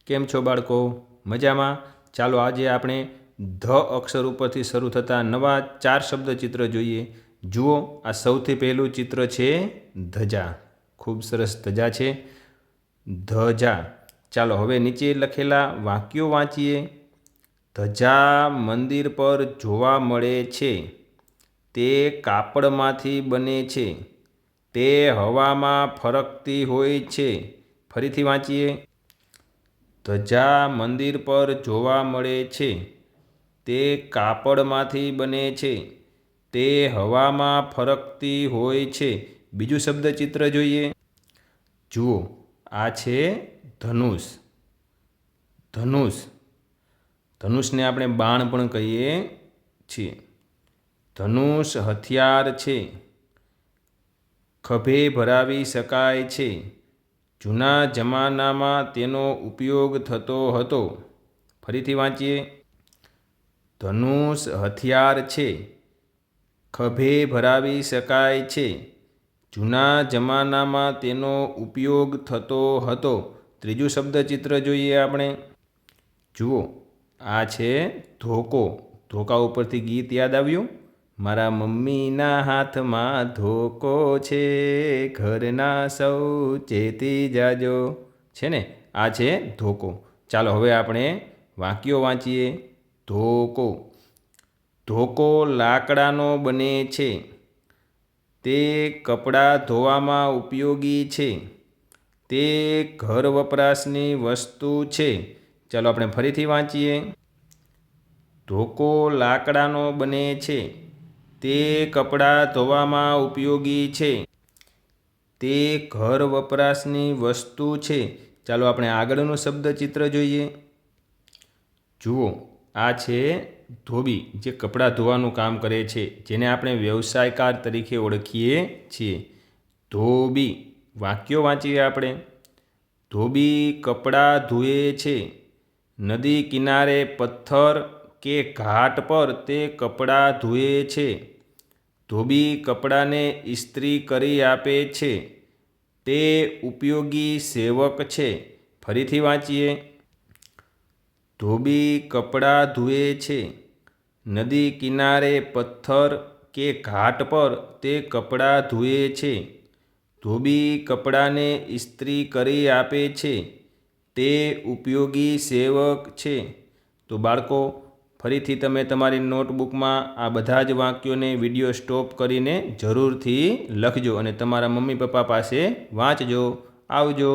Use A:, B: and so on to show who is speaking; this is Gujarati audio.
A: કેમ છો બાળકો? મજામાં? ચાલો આજે આપણે ધ અક્ષર ઉપરથી શરૂ થતા નવા 4 શબ્દચિત્ર જોઈએ. જુઓ, આ સૌથી પહેલું ચિત્ર છે ધજા. ખૂબ સરસ ધજા છે. ધજા. ચાલો હવે નીચે લખેલા વાક્યો વાંચીએ. ધજા મંદિર પર જોવા મળે છે. તે કાપડમાંથી બને છે. તે હવામાં ફરકતી હોય છે. ફરીથી વાંચીએ. ધજા મંદિર પર જોવા મળે છે. તે કાપડમાંથી બને છે. તે હવામાં ફરકતી હોય છે. બીજું શબ્દચિત્ર જોઈએ. જુઓ, આ છે ધનુષ. ધનુષ. ધનુષને આપણે બાણ પણ કહીએ છીએ. ધનુષ હથિયાર છે. ખભે ભરાવી શકાય છે. જૂના જમાનામાં તેનો ઉપયોગ થતો હતો. ફરીથી વાંચીએ. ધનુષ હથિયાર છે. ખભે ભરાવી શકાય છે. જૂના જમાનામાં તેનો ઉપયોગ થતો હતો. ત્રીજું શબ્દચિત્ર જોઈએ આપણે. જુઓ, આ છે ધોકો. ધોકા ઉપરથી ગીત યાદ આવ્યું? મારા મમ્મીના હાથમાં ધોકો છે, ઘરના સૌ ચેતી જાજો. છે ને? આ છે ધોકો. ચાલો હવે આપણે વાક્યો વાંચીએ. ધોકો. ધોકો લાકડાનો બને છે. તે કપડાં ધોવામાં ઉપયોગી છે. તે ઘર વપરાશની વસ્તુ છે. ચાલો આપણે ફરીથી વાંચીએ. ધોકો લાકડાનો બને છે. તે કપડાં ધોવામાં ઉપયોગી છે. તે ઘર વપરાશની વસ્તુ છે. ચાલો આપણે આગળનું શબ્દચિત્ર જોઈએ. જુઓ, આ છે ધોબી, જે કપડાં ધોવાનું કામ કરે છે, જેને આપણે વ્યવસાયકાર તરીકે ઓળખીએ છીએ. ધોબી. વાક્યો વાંચીએ આપણે. ધોબી કપડાં ધુએ છે. નદી કિનારે પથ્થર કે ઘાટ પર તે કપડાં ધુએ છે. ધોબી કપડાંને ઇસ્ત્રી કરી આપે છે. તે ઉપયોગી સેવક છે. ફરીથી વાંચીએ. ધોબી કપડાં ધુએ છે. નદી કિનારે પથ્થર કે ઘાટ પર તે કપડાં ધુએ છે. ધોબી કપડાંને ઇસ્ત્રી કરી આપે છે. તે ઉપયોગી સેવક છે. તો બાળકો, ફરીથી તમે તમારી નોટબુકમાં આ બધા જ વાક્યોને વિડીયો સ્ટોપ કરીને જરૂરથી લખજો અને તમારા મમ્મી પપ્પા પાસે વાંચજો. આવજો.